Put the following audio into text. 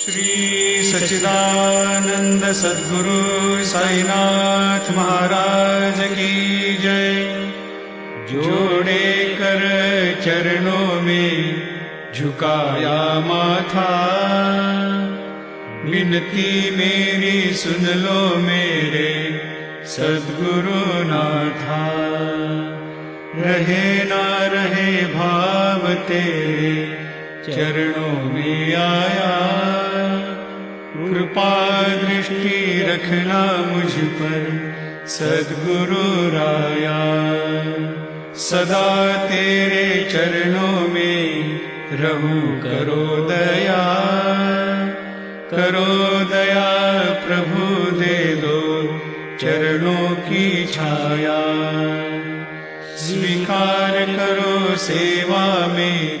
श्री सच्चिदानंद सद्गुरु साईनाथ महाराज की जय। जोड़े कर चरणों में झुकाया माथा, विनती मेरी सुन लो मेरे सद्गुरु नाथा। रहे ना रहे भाव तेरे चरणों में आया, कृपा दृष्टि रखना मुझ पर सद्गुरु राया। सदा तेरे चरणों में रहूं करो दया, करो दया प्रभु दे दो चरणों की छाया। स्वीकार करो सेवा में